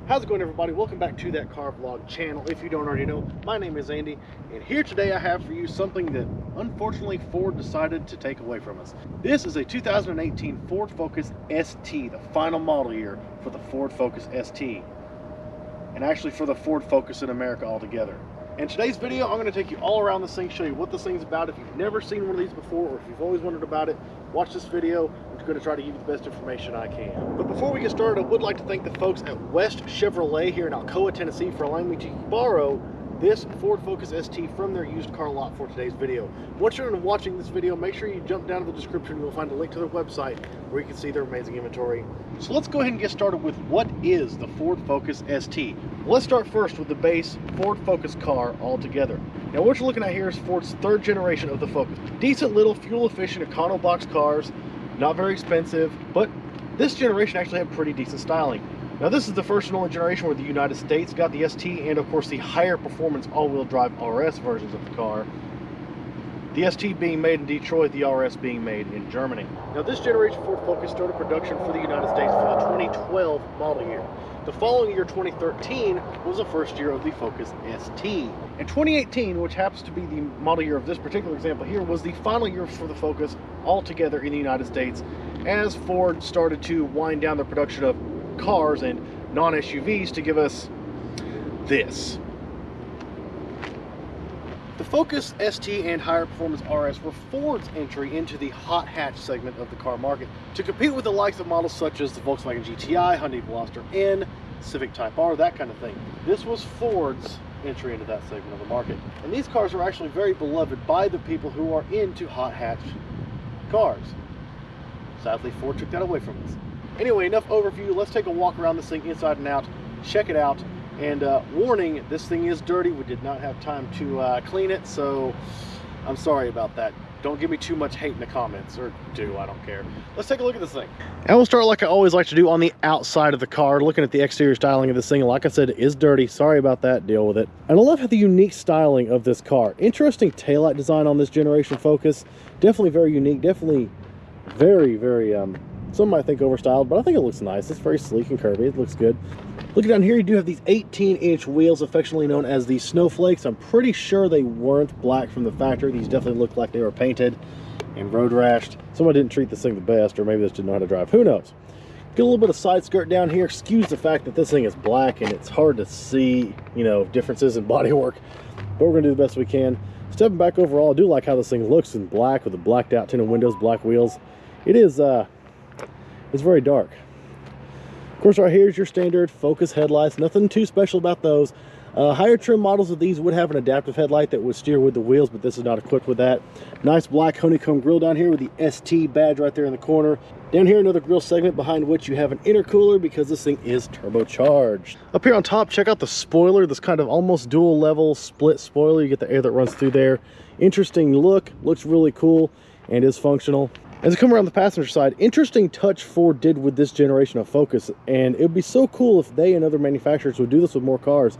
How's it going, everybody? Welcome back to That Car Vlog channel. If you don't already know, my name is Andy, and here today I have for you something that unfortunately Ford decided to take away from us. This is a 2018 Ford Focus ST, the final model year for the Ford Focus ST, and actually for the Ford Focus in America altogether. In today's video, I'm going to take you all around this thing, show you what this thing's about. If you've never seen one of these before, or if you've always wondered about it, watch this video. I'm going to try to give you the best information I can. But before we get started, I would like to thank the folks at West Chevrolet here in Alcoa, Tennessee for allowing me to borrow this Ford Focus ST from their used car lot for today's video. Once you're done watching this video, make sure you jump down to the description. You'll find a link to their website where you can see their amazing inventory. So let's go ahead and get started with what is the Ford Focus ST. Let's start first with the base Ford Focus car altogether. Now what you're looking at here is Ford's third generation of the Focus. Decent little fuel efficient econo box cars, not very expensive, but this generation actually had pretty decent styling. Now this is the first and only generation where the United States got the ST and of course the higher performance all-wheel drive RS versions of the car. The ST being made in Detroit, the RS being made in Germany. Now this generation Ford Focus started production for the United States for the 2012 model year. The following year, 2013, was the first year of the Focus ST. And 2018, which happens to be the model year of this particular example here, was the final year for the Focus altogether in the United States, as Ford started to wind down the production of cars and non-SUVs to give us this. The Focus ST and higher performance RS were Ford's entry into the hot hatch segment of the car market to compete with the likes of models such as the Volkswagen GTI, Hyundai Veloster N, Civic Type R, that kind of thing. This was Ford's entry into that segment of the market. And these cars are actually very beloved by the people who are into hot hatch cars. Sadly, Ford took that away from us. Anyway, enough overview. Let's take a walk around this thing inside and out, check it out. And warning, this thing is dirty. We did not have time to clean it, so I'm sorry about that. Don't give me too much hate in the comments, or do, I don't care. Let's take a look at this thing. And we'll start like I always like to do on the outside of the car, looking at the exterior styling of this thing. Like I said, it is dirty. Sorry about that. Deal with it. And I love how the unique styling of this car. Interesting taillight design on this generation Focus. Definitely very unique. Definitely very, very, some might think overstyled, but I think it looks nice. It's very sleek and curvy. It looks good. Looking down here, you do have these 18-inch wheels, affectionately known as the Snowflakes. I'm pretty sure they weren't black from the factory. These definitely look like they were painted and road rashed. Somebody didn't treat this thing the best, or maybe they just didn't know how to drive. Who knows? Get a little bit of side skirt down here. Excuse the fact that this thing is black and it's hard to see, you know, differences in bodywork, but we're going to do the best we can. Stepping back overall, I do like how this thing looks in black with the blacked out tinted windows, black wheels. It is, it's very dark. Of course, right here is your standard Focus headlights. Nothing too special about those. Higher trim models of these would have an adaptive headlight that would steer with the wheels, but this is not equipped with that. Nice black honeycomb grille down here with the ST badge right there in the corner. Down here, another grille segment behind which you have an intercooler because this thing is turbocharged. Up here on top, check out the spoiler, this kind of almost dual level split spoiler. You get the air that runs through there. Interesting look, looks really cool, and is functional. As I come around the passenger side, interesting touch Ford did with this generation of Focus, and it would be so cool if they and other manufacturers would do this with more cars.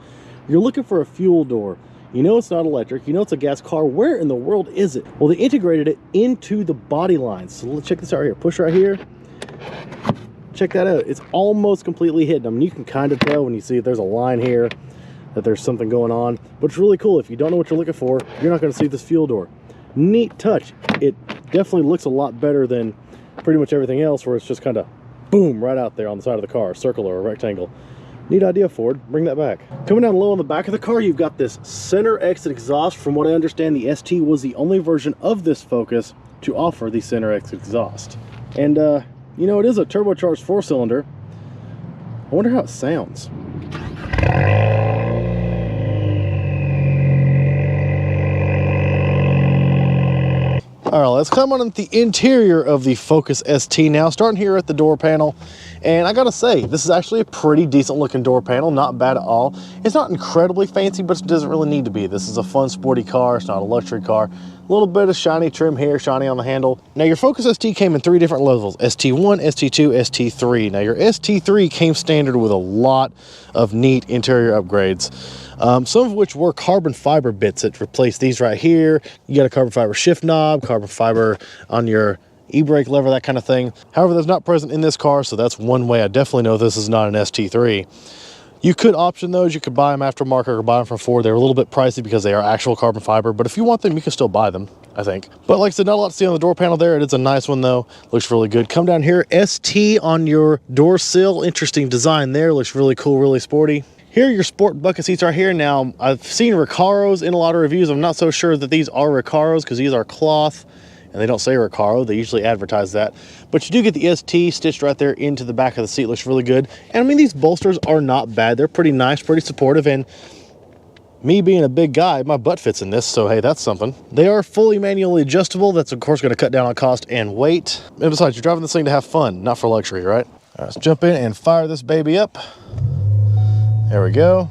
You're looking for a fuel door. You know it's not electric. You know it's a gas car. Where in the world is it? Well, they integrated it into the body lines. So let's check this out here. Push right here. Check that out. It's almost completely hidden. I mean, you can kind of tell when you see there's a line here that there's something going on, but it's really cool. If you don't know what you're looking for, you're not going to see this fuel door. Neat touch. It definitely looks a lot better than pretty much everything else, where it's just kind of boom right out there on the side of the car, a circle or a rectangle. Neat idea, Ford. Bring that back. Coming down low on the back of the car, you've got this center exit exhaust. From what I understand, the ST was the only version of this Focus to offer the center exit exhaust. And you know, it is a turbocharged 4-cylinder. I wonder how it sounds. All right, let's come on at the interior of the Focus ST now, starting here at the door panel. And I gotta say, this is actually a pretty decent looking door panel, not bad at all. It's not incredibly fancy, but it doesn't really need to be. This is a fun, sporty car. It's not a luxury car. A little bit of shiny trim here, shiny on the handle. Now your Focus ST came in 3 different levels, ST1, ST2, ST3. Now your ST3 came standard with a lot of neat interior upgrades. Some of which were carbon fiber bits that replace these right here. You got a carbon fiber shift knob, carbon fiber on your e-brake lever, that kind of thing. However, that's not present in this car, so that's one way I definitely know this is not an ST3. You could option those. You could buy them aftermarket or buy them from Ford. They're a little bit pricey because they are actual carbon fiber, but if you want them, you can still buy them, I think. But like I said, not a lot to see on the door panel there. It is a nice one though. Looks really good. Come down here, ST on your door sill. Interesting design there. Looks really cool, really sporty. Here are your sport bucket seats right here. Now, I've seen Recaros in a lot of reviews. I'm not so sure that these are Recaros because these are cloth and they don't say Recaro. They usually advertise that. But you do get the ST stitched right there into the back of the seat. Looks really good. And I mean, these bolsters are not bad. They're pretty nice, pretty supportive. And me being a big guy, my butt fits in this. So, hey, that's something. They are fully manually adjustable. That's, of course, going to cut down on cost and weight. And besides, you're driving this thing to have fun, not for luxury, right? All right, let's jump in and fire this baby up. There we go.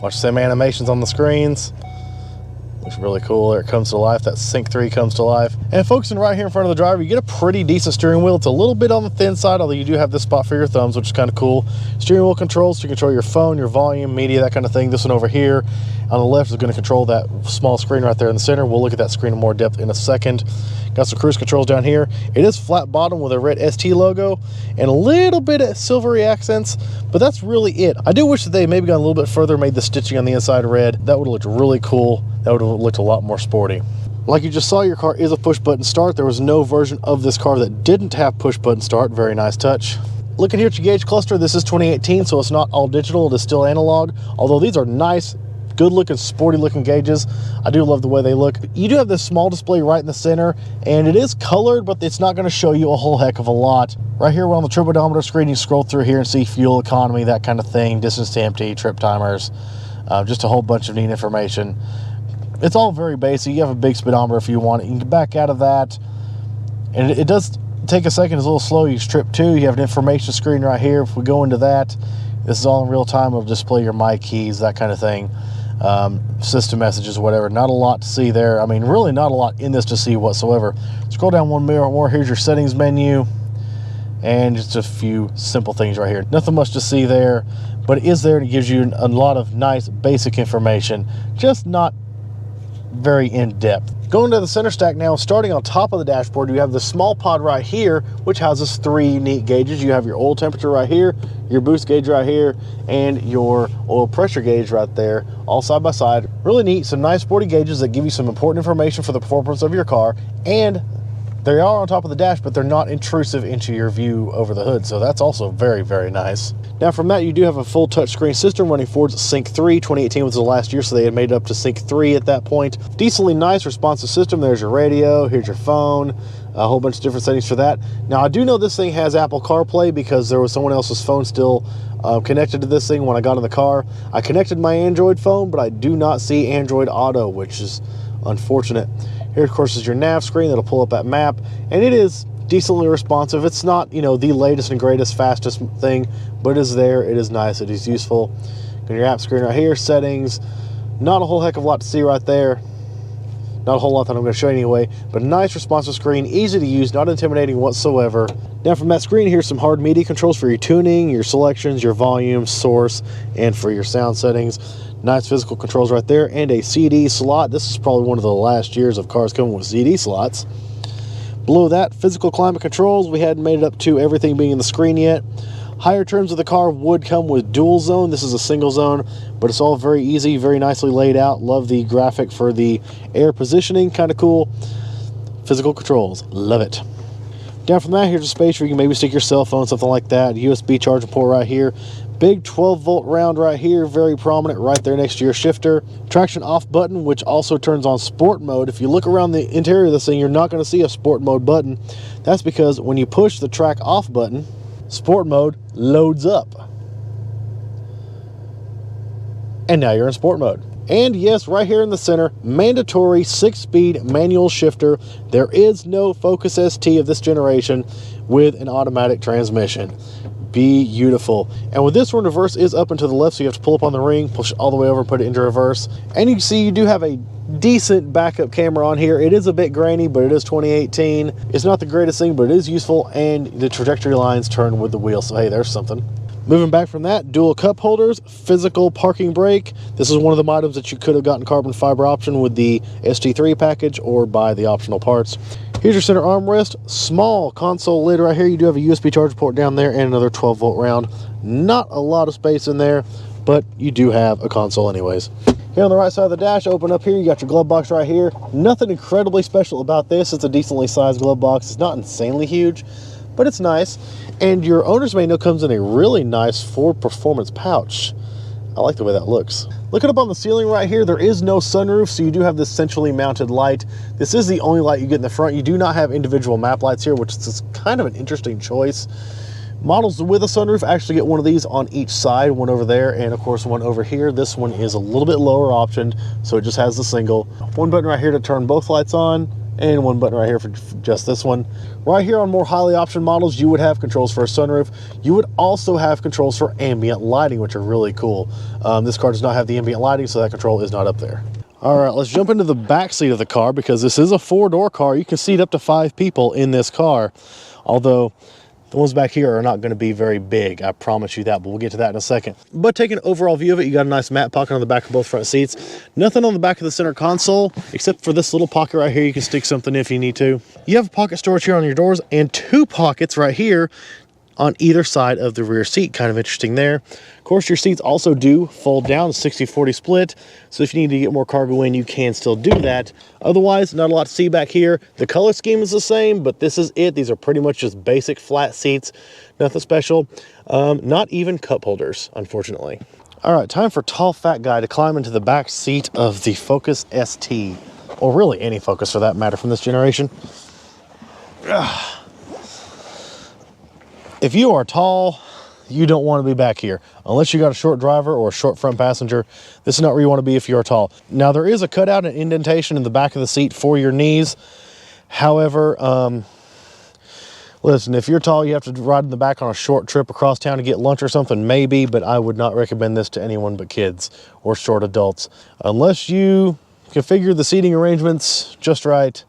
Watch some animations on the screens. Looks really cool. There it comes to life. That Sync 3 comes to life. And focusing right here in front of the driver, you get a pretty decent steering wheel. It's a little bit on the thin side, although you do have this spot for your thumbs, which is kind of cool. Steering wheel controls to control your phone, your volume, media, that kind of thing. This one over here on the left is going to control that small screen right there in the center. We'll look at that screen in more depth in a second. Got some cruise controls down here. It is flat bottom with a red ST logo and a little bit of silvery accents, but that's really it. I do wish that they maybe gone a little bit further, made the stitching on the inside red. That would have looked really cool. That would have looked a lot more sporty. Like you just saw, your car is a push button start. There was no version of this car that didn't have push button start. Very nice touch. Looking here at your gauge cluster, this is 2018, so it's not all digital. It is still analog, although these are nice, good looking, sporty looking gauges. I do love the way they look. You do have this small display right in the center, and it is colored, but it's not going to show you a whole heck of a lot. Right here, we're on the trip odometer screen. You scroll through here and see fuel economy, that kind of thing, distance to empty, trip timers, just a whole bunch of neat information. It's all very basic. You have a big speedometer if you want it. You can back out of that, and it does take a second. It's a little slow. You trip 2. You have an information screen right here. If we go into that, this is all in real time. It'll display your My Keys, that kind of thing. System messages, whatever. Not a lot to see there. I mean, really not a lot in this to see whatsoever. Scroll down one more. Here's your settings menu, and just a few simple things right here. Nothing much to see there, but it is there and it gives you a lot of nice basic information, just not very in-depth. Going to the center stack now, starting on top of the dashboard, you have the small pod right here, which houses 3 neat gauges. You have your oil temperature right here, your boost gauge right here, and your oil pressure gauge right there, all side by side. Really neat, some nice sporty gauges that give you some important information for the performance of your car, and they are on top of the dash, but they're not intrusive into your view over the hood, so that's also very, very nice. Now from that, you do have a full touchscreen system running Ford's Sync 3. 2018 was the last year, so they had made it up to Sync 3 at that point. Decently nice, responsive system. There's your radio, here's your phone, a whole bunch of different settings for that. Now I do know this thing has Apple CarPlay because there was someone else's phone still connected to this thing when I got in the car. I connected my Android phone, but I do not see Android Auto, which is unfortunate. Here, of course, is your nav screen that'll pull up that map, and it is decently responsive. It's not, you know, the latest and greatest, fastest thing, but it is there. It is nice. It is useful. Got your app screen right here, settings. Not a whole heck of a lot to see right there. Not a whole lot that I'm going to show you anyway, but a nice responsive screen, easy to use, not intimidating whatsoever. Now from that screen, here's some hard media controls for your tuning, your selections, your volume, source, and for your sound settings. Nice physical controls right there, and a CD slot. This is probably one of the last years of cars coming with CD slots. Below that, physical climate controls. We hadn't made it up to everything being in the screen yet. Higher trims of the car would come with dual zone. This is a single zone, but it's all very easy, very nicely laid out. Love the graphic for the air positioning, kind of cool. Physical controls, love it. Down from that, here's a space where you can maybe stick your cell phone, something like that. USB charging port right here. Big 12-volt round right here, very prominent right there next to your shifter. Traction off button, which also turns on sport mode. If you look around the interior of this thing, you're not going to see a sport mode button. That's because when you push the track off button, sport mode loads up. And now you're in sport mode. And yes, right here in the center, mandatory 6-speed manual shifter. There is no Focus ST of this generation with an automatic transmission. Beautiful. And with this one, reverse is up and to the left, so you have to pull up on the ring, push all the way over and put it into reverse. And you can see you do have a decent backup camera on here. It is a bit grainy, but it is 2018. It's not the greatest thing, but it is useful, and the trajectory lines turn with the wheel, so hey, there's something. Moving back from that, dual cup holders, physical parking brake. This is one of the items that you could have gotten carbon fiber option with the ST3 package or buy the optional parts. Here's your center armrest, small console lid right here. You do have a USB charger port down there and another 12-volt round. Not a lot of space in there, but you do have a console anyways. Here on the right side of the dash, open up here, you got your glove box right here. Nothing incredibly special about this. It's a decently sized glove box. It's not insanely huge, but it's nice. And your owner's manual comes in a really nice Ford Performance pouch. I like the way that looks. Looking up on the ceiling right here, there is no sunroof, so you do have this centrally mounted light. This is the only light you get in the front. You do not have individual map lights here, which is kind of an interesting choice. Models with a sunroof actually get one of these on each side, one over there, and of course one over here. This one is a little bit lower optioned, so it just has the single. One button right here to turn both lights on, and one button right here for just this one. Right here on more highly optioned models, you would have controls for a sunroof. You would also have controls for ambient lighting, which are really cool. This car does not have the ambient lighting, so that control is not up there. All right, let's jump into the back seat of the car because this is a 4-door car. You can seat up to 5 people in this car, although the ones back here are not going to be very big, I promise you that, but we'll get to that in a second. But taking an overall view of it, you got a nice mat pocket on the back of both front seats. Nothing on the back of the center console, except for this little pocket right here. You can stick something if you need to. You have pocket storage here on your doors and 2 pockets right here on either side of the rear seat. Kind of interesting there. Of course, your seats also do fold down, 60-40 split. So if you need to get more cargo in, you can still do that. Otherwise, not a lot to see back here. The color scheme is the same, but this is it. These are pretty much just basic flat seats. Nothing special. Not even cup holders, unfortunately. All right, time for tall fat guy to climb into the back seat of the Focus ST, or really any Focus for that matter from this generation. If you are tall, you don't want to be back here. Unless you got a short driver or a short front passenger, this is not where you want to be if you're tall. Now, there is a cutout and indentation in the back of the seat for your knees. However, listen, if you're tall, you have to ride in the back on a short trip across town to get lunch or something, maybe, but I would not recommend this to anyone but kids or short adults. Unless you configure the seating arrangements just right,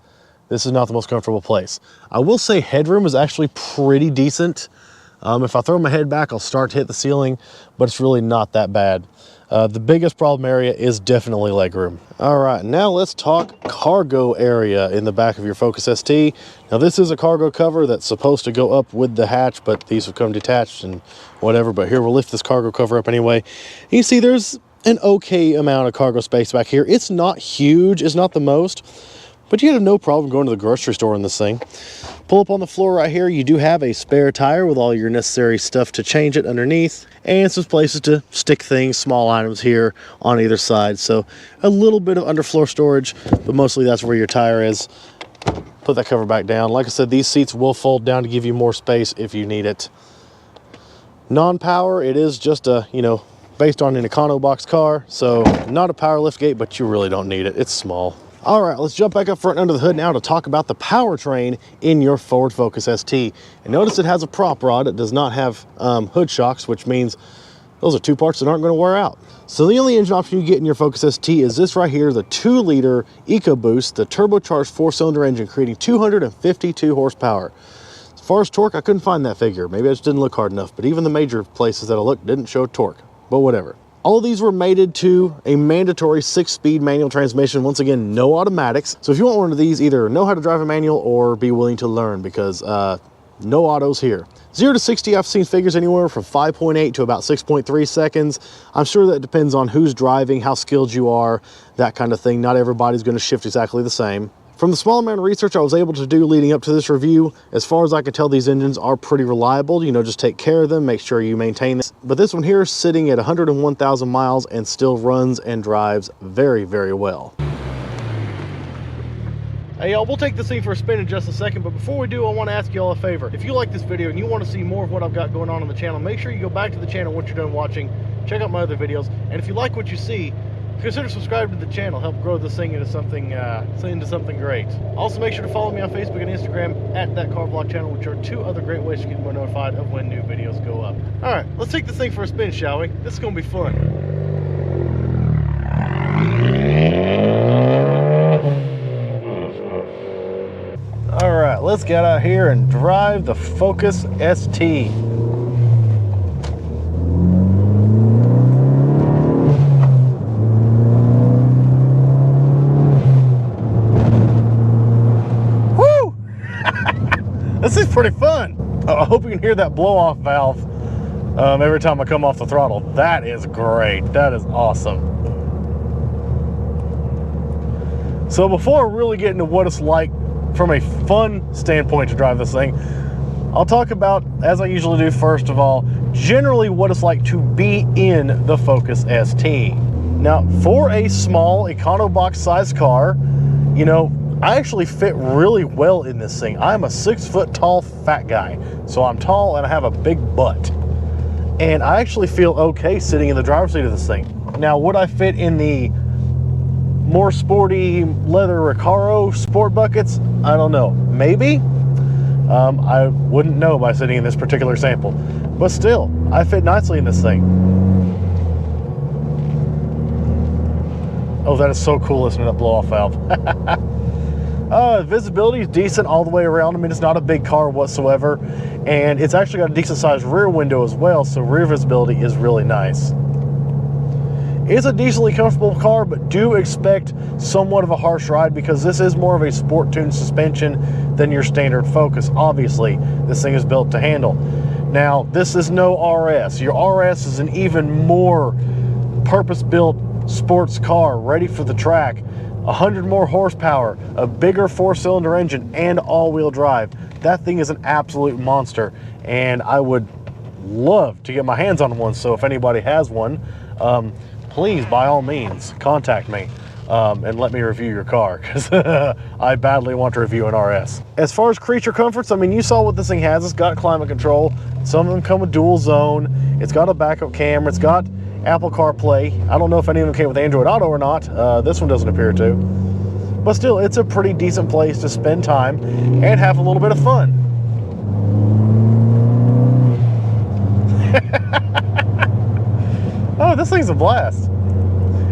this is not the most comfortable place. I will say headroom is actually pretty decent. If I throw my head back, I'll start to hit the ceiling, but it's really not that bad. The biggest problem area is definitely legroom. All right, now let's talk cargo area in the back of your Focus ST. Now this is a cargo cover that's supposed to go up with the hatch, but these have come detached and whatever. But here, we'll lift this cargo cover up anyway. You see there's an okay amount of cargo space back here. It's not huge, it's not the most, but you have no problem going to the grocery store in this thing. Pull up on the floor right here, you do have a spare tire with all your necessary stuff to change it underneath, and some places to stick things, small items here on either side. So a little bit of underfloor storage, but mostly that's where your tire is. Put that cover back down. Like I said, these seats will fold down to give you more space if you need it. Non-power, it is just a, based on an EconoBox car, so not a power lift gate, but you really don't need it. It's small. All right, let's jump back up front under the hood now to talk about the powertrain in your Ford Focus ST. And notice it has a prop rod. It does not have hood shocks, which means those are 2 parts that aren't going to wear out. So the only engine option you get in your Focus ST is this right here, the 2-liter EcoBoost, the turbocharged 4-cylinder engine, creating 252 horsepower. As far as torque, I couldn't find that figure. Maybe I just didn't look hard enough, but even the major places that I looked didn't show torque, but whatever. All of these were mated to a mandatory 6-speed manual transmission. Once again, no automatics. So if you want one of these, either know how to drive a manual or be willing to learn, because no autos here. 0 to 60, I've seen figures anywhere from 5.8 to about 6.3 seconds. I'm sure that depends on who's driving, how skilled you are, that kind of thing. Not everybody's going to shift exactly the same. From the small amount of research I was able to do leading up to this review, as far as I can tell, these engines are pretty reliable. Just take care of them, make sure you maintain them. But this one here is sitting at 101,000 miles and still runs and drives very, very well. Hey y'all, we'll take this thing for a spin in just a second, but before we do, I want to ask y'all a favor. If you like this video and you want to see more of what I've got going on the channel, make sure you go back to the channel once you're done watching, check out my other videos, and if you like what you see, consider subscribing to the channel. Help grow this thing into something great. Also, make sure to follow me on Facebook and Instagram at That Car Vlog Channel, which are 2 other great ways to get more notified of when new videos go up. All right, let's take this thing for a spin, shall we? This is gonna be fun. All right, let's get out here and drive the Focus ST. pretty fun. I hope you can hear that blow-off valve every time I come off the throttle. That is great. That is awesome. So before I really get into what it's like from a fun standpoint to drive this thing, I'll talk about, as I usually do first of all, generally what it's like to be in the Focus ST. Now, for a small econo-box size car, you know, I actually fit really well in this thing. I'm a 6 foot tall fat guy, so I'm tall and I have a big butt. And I actually feel okay sitting in the driver's seat of this thing. Now, would I fit in the more sporty leather Recaro sport buckets? I don't know, maybe? I wouldn't know by sitting in this particular sample, but still, I fit nicely in this thing. Oh, that is so cool listening to that blow-off valve. Visibility is decent all the way around. I mean, it's not a big car whatsoever, and it's actually got a decent sized rear window as well, so rear visibility is really nice. It's a decently comfortable car, but do expect somewhat of a harsh ride because this is more of a sport-tuned suspension than your standard Focus. Obviously, this thing is built to handle. Now, this is no RS. Your RS is an even more purpose-built sports car ready for the track. 100 more horsepower, a bigger 4-cylinder engine, and all-wheel drive. That thing is an absolute monster, and I would love to get my hands on one. So if anybody has one, please, by all means, contact me and let me review your car, because I badly want to review an RS. As far as creature comforts, I mean, you saw what this thing has. It's got climate control. Some of them come with dual zone. It's got a backup camera. It's got Apple CarPlay. I don't know if any of them came with Android Auto or not. This one doesn't appear to. But still, it's a pretty decent place to spend time and have a little bit of fun. Oh, this thing's a blast.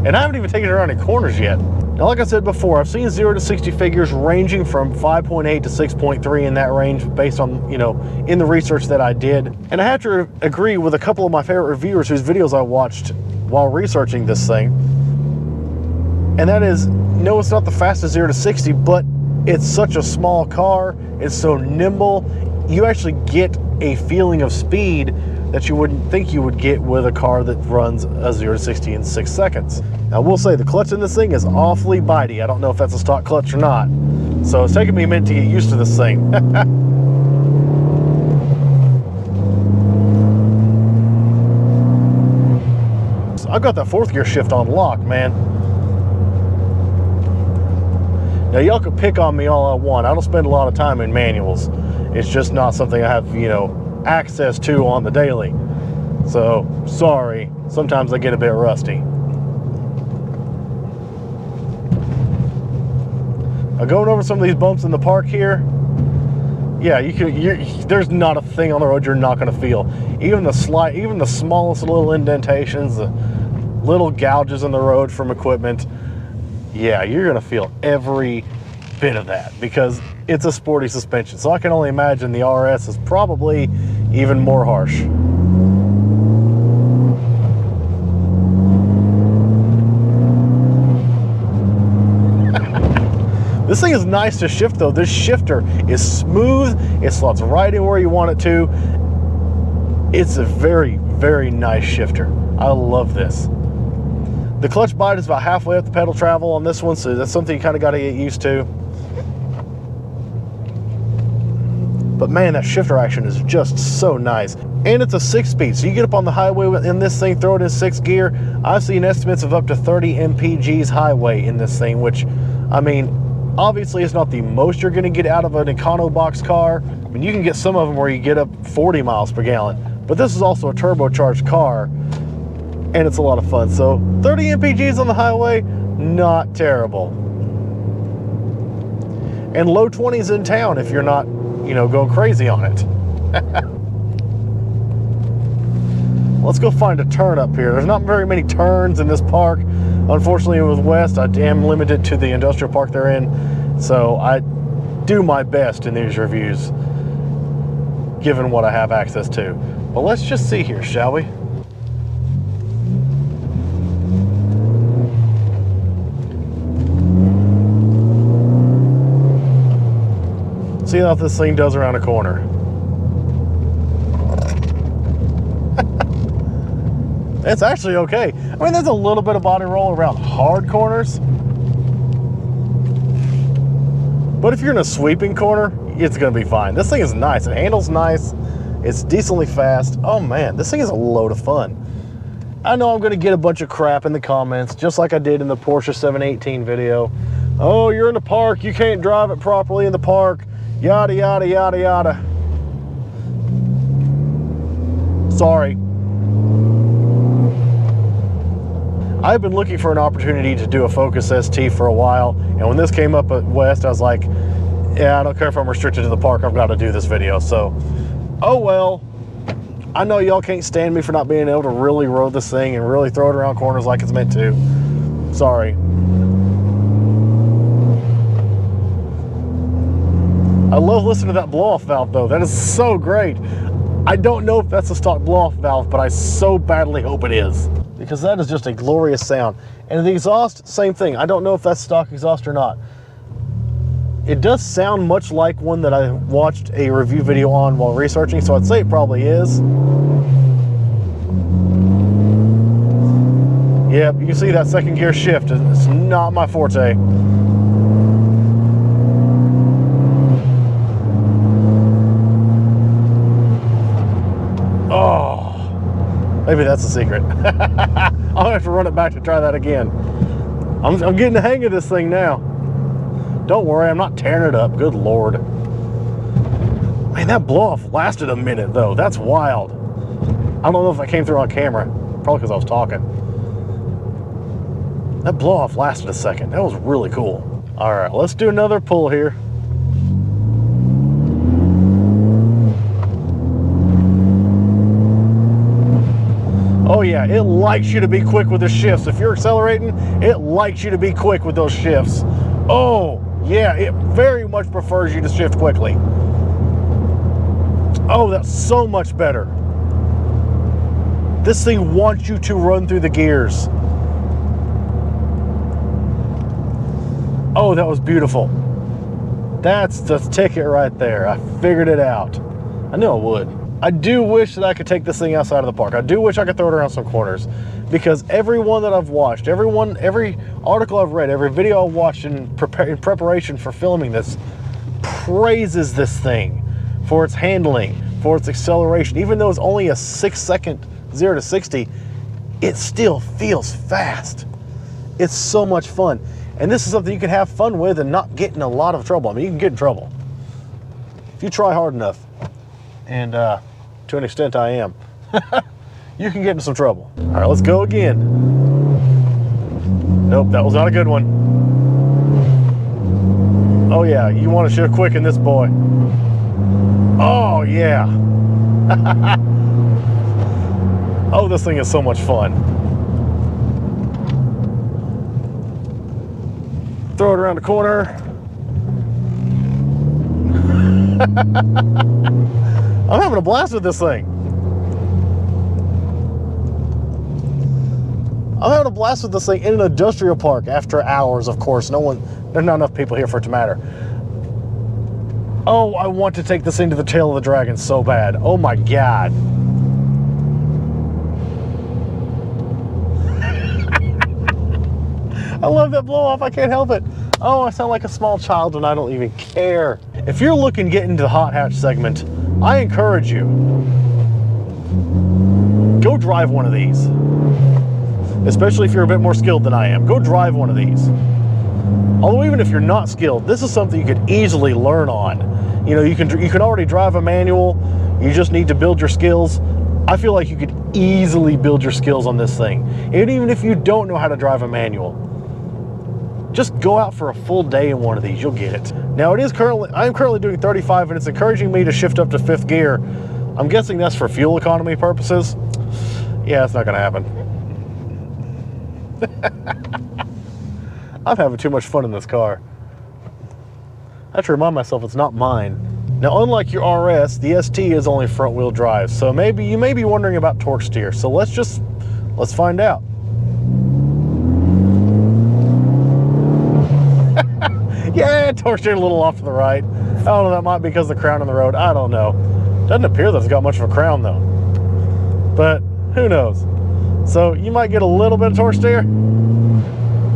And I haven't even taken it around any corners yet. Now, like I said before, I've seen 0 to 60 figures ranging from 5.8 to 6.3 in that range based on, you know, in the research that I did. And I have to agree with a couple of my favorite reviewers whose videos I watched while researching this thing. And that is, no, it's not the fastest 0 to 60, but it's such a small car. It's so nimble. You actually get a feeling of speed that you wouldn't think you would get with a car that runs a 0 to 60 in 6 seconds. Now, I will say the clutch in this thing is awfully bitey. I don't know if that's a stock clutch or not. So it's taken me a minute to get used to this thing. I've got that 4th gear shift on lock, man. Now, y'all can pick on me all I want. I don't spend a lot of time in manuals. It's just not something I have, you know, access to on the daily. So, sorry. Sometimes I get a bit rusty. Now, going over some of these bumps in the park here, yeah, there's not a thing on the road you're not going to feel. Even the smallest little indentations, the little gouges in the road from equipment, yeah, you're going to feel every bit of that because it's a sporty suspension. So I can only imagine the RS is probably even more harsh. This thing is nice to shift though. This shifter is smooth. It slots right in where you want it to. It's a very, very nice shifter. I love this. The clutch bite is about halfway up the pedal travel on this one, so that's something you kind of got to get used to. But man, that shifter action is just so nice. And it's a 6-speed, so you get up on the highway in this thing, throw it in 6th gear. I've seen estimates of up to 30 mpgs highway in this thing, which, I mean, obviously it's not the most you're gonna get out of an econo box car. I mean, you can get some of them where you get up 40 miles per gallon, but this is also a turbocharged car, and it's a lot of fun. So 30 mpgs on the highway, not terrible. And low 20s in town if you're not, you know, going crazy on it. Let's go find a turn up here. There's not very many turns in this park. Unfortunately, with West, I am limited to the industrial park they're in. So I do my best in these reviews, given what I have access to. But let's just see here, shall we? See how this thing does around a corner. It's actually okay. I mean, there's a little bit of body roll around hard corners. But if you're in a sweeping corner, it's gonna be fine. This thing is nice. It handles nice. It's decently fast. Oh man, this thing is a load of fun. I know I'm gonna get a bunch of crap in the comments, just like I did in the Porsche 718 video. Oh, you're in the park, you can't drive it properly in the park. Yada, yada, yada, yada. Sorry. I've been looking for an opportunity to do a Focus ST for a while, and when this came up at West, I was like, yeah, I don't care if I'm restricted to the park, I've got to do this video. So, oh well. I know y'all can't stand me for not being able to really road this thing and really throw it around corners like it's meant to. Sorry. I love listening to that blow-off valve though. That is so great. I don't know if that's a stock blow-off valve, but I so badly hope it is, because that is just a glorious sound. And the exhaust, same thing. I don't know if that's stock exhaust or not. It does sound much like one that I watched a review video on while researching, so I'd say it probably is. Yep, you can see that second gear shift. It's not my forte. Oh, maybe that's the secret. I'll have to run it back to try that again. I'm getting the hang of this thing now. Don't worry, I'm not tearing it up. Good Lord. Man, that blow-off lasted a minute, though. That's wild. I don't know if I came through on camera. Probably because I was talking. That blow-off lasted a second. That was really cool. All right, let's do another pull here. Oh yeah, it likes you to be quick with the shifts. If you're accelerating, it likes you to be quick with those shifts. Oh, yeah, it very much prefers you to shift quickly. Oh, that's so much better. This thing wants you to run through the gears. Oh, that was beautiful. That's the ticket right there. I figured it out. I knew I would. I do wish that I could take this thing outside of the park. I do wish I could throw it around some corners, because every one that I've watched, every article I've read, every video I've watched in preparation for filming this praises this thing for its handling, for its acceleration. Even though it's only a 6-second 0 to 60, it still feels fast. It's so much fun. And this is something you can have fun with and not get in a lot of trouble. I mean, you can get in trouble if you try hard enough. And to an extent I am. You can get in some trouble. All right, let's go again. Nope, that was not a good one. Oh yeah, you want to shift quick in this boy. Oh yeah. Oh, this thing is so much fun. Throw it around the corner. I'm having a blast with this thing. I'm having a blast with this thing in an industrial park after hours, of course. There's not enough people here for it to matter. Oh, I want to take this thing to the tail of the dragon so bad. Oh my God. I love that blow off, I can't help it. Oh, I sound like a small child and I don't even care. If you're looking to get into the hot hatch segment, I encourage you, go drive one of these. Especially if you're a bit more skilled than I am. Go drive one of these. Although even if you're not skilled, this is something you could easily learn on. You know, you can already drive a manual. You just need to build your skills. I feel like you could easily build your skills on this thing. And even if you don't know how to drive a manual, just go out for a full day in one of these, you'll get it. Now I'm currently doing 35 and it's encouraging me to shift up to 5th gear. I'm guessing that's for fuel economy purposes. Yeah, it's not gonna happen. I'm having too much fun in this car. I have to remind myself it's not mine. Now, unlike your RS, the ST is only front wheel drive. So you may be wondering about torque steer. So let's find out. Yeah, torque steer a little off to the right. I don't know, that might be because of the crown on the road. I don't know. Doesn't appear that it's got much of a crown though. But who knows? So you might get a little bit of torque steer.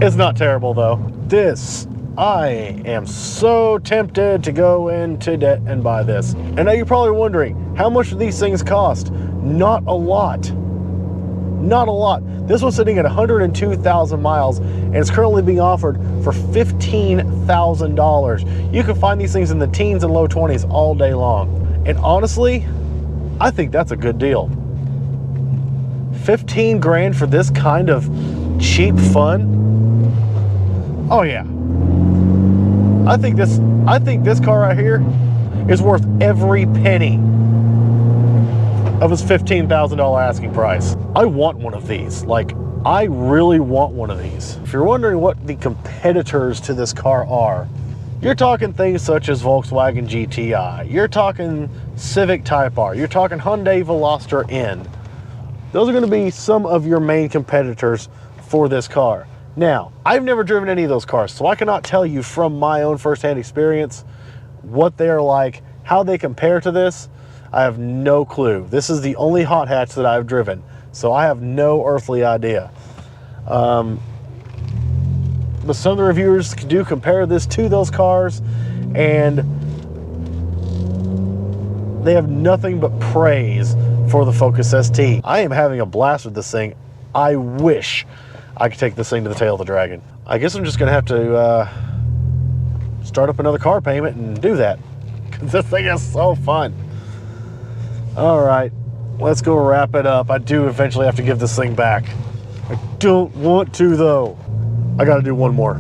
It's not terrible though. This, I am so tempted to go into debt and buy this. And now you're probably wondering, how much do these things cost? Not a lot. Not a lot. This one's sitting at 102,000 miles and it's currently being offered for $15,000. You can find these things in the teens and low 20s all day long. And honestly, I think that's a good deal. 15 grand for this kind of cheap fun? Oh yeah. I think this car right here is worth every penny of his $15,000 asking price. I want one of these. Like, I really want one of these. If you're wondering what the competitors to this car are, you're talking things such as Volkswagen GTI, you're talking Civic Type R, you're talking Hyundai Veloster N. Those are going to be some of your main competitors for this car. Now, I've never driven any of those cars, so I cannot tell you from my own firsthand experience what they're like, how they compare to this. I have no clue. This is the only hot hatch that I've driven, so I have no earthly idea. But some of the reviewers do compare this to those cars, and they have nothing but praise for the Focus ST. I am having a blast with this thing. I wish I could take this thing to the tail of the dragon. I guess I'm just gonna have to start up another car payment and do that, because this thing is so fun. All right, let's go wrap it up. I do eventually have to give this thing back. I don't want to though. I gotta do one more.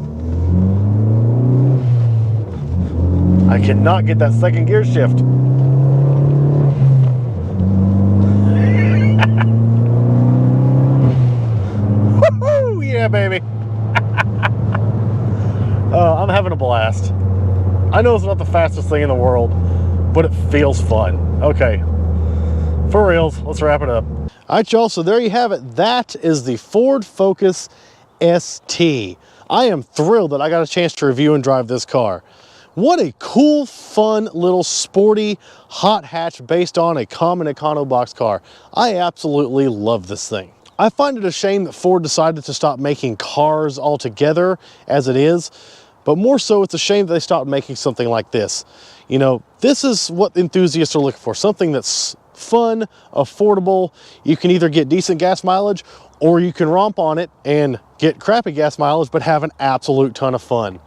I cannot get that second gear shift. Woohoo! Yeah, baby. I'm having a blast. I know it's not the fastest thing in the world, but it feels fun. Okay, for reals, let's wrap it up. All right, y'all, so there you have it. That is the Ford Focus ST. I am thrilled that I got a chance to review and drive this car. What a cool, fun, little sporty hot hatch based on a common econo box car. I absolutely love this thing. I find it a shame that Ford decided to stop making cars altogether as it is, but more so it's a shame that they stopped making something like this. You know, this is what enthusiasts are looking for, something that's fun, affordable. You can either get decent gas mileage or you can romp on it and get crappy gas mileage but have an absolute ton of fun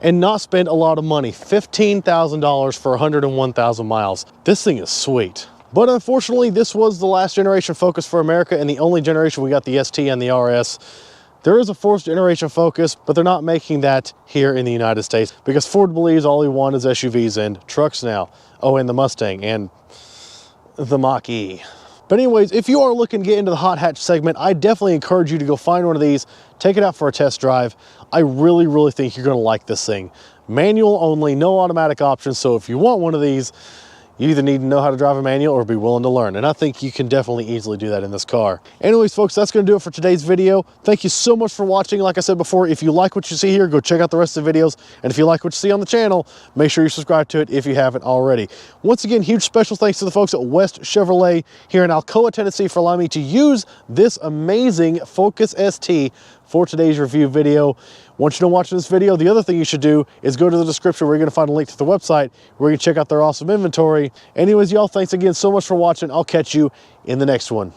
and not spend a lot of money. $15,000 for 101,000 miles. This thing is sweet. But unfortunately, this was the last generation Focus for America and the only generation we got the ST and the RS. There is a fourth generation Focus, but they're not making that here in the United States because Ford believes all they want is SUVs and trucks now. Oh, and the Mustang and the Mach-E. But anyways, if you are looking to get into the hot hatch segment, I definitely encourage you to go find one of these, take it out for a test drive. I really, really think you're gonna like this thing. Manual only, no automatic options, so if you want one of these, you either need to know how to drive a manual or be willing to learn. And I think you can definitely easily do that in this car. Anyways, folks, that's gonna do it for today's video. Thank you so much for watching. Like I said before, if you like what you see here, go check out the rest of the videos. And if you like what you see on the channel, make sure you subscribe to it if you haven't already. Once again, huge special thanks to the folks at West Chevrolet here in Alcoa, Tennessee for allowing me to use this amazing Focus ST for today's review video. Once you're done watching this video, the other thing you should do is go to the description where you're gonna find a link to the website where you can check out their awesome inventory. Anyways, y'all, thanks again so much for watching. I'll catch you in the next one.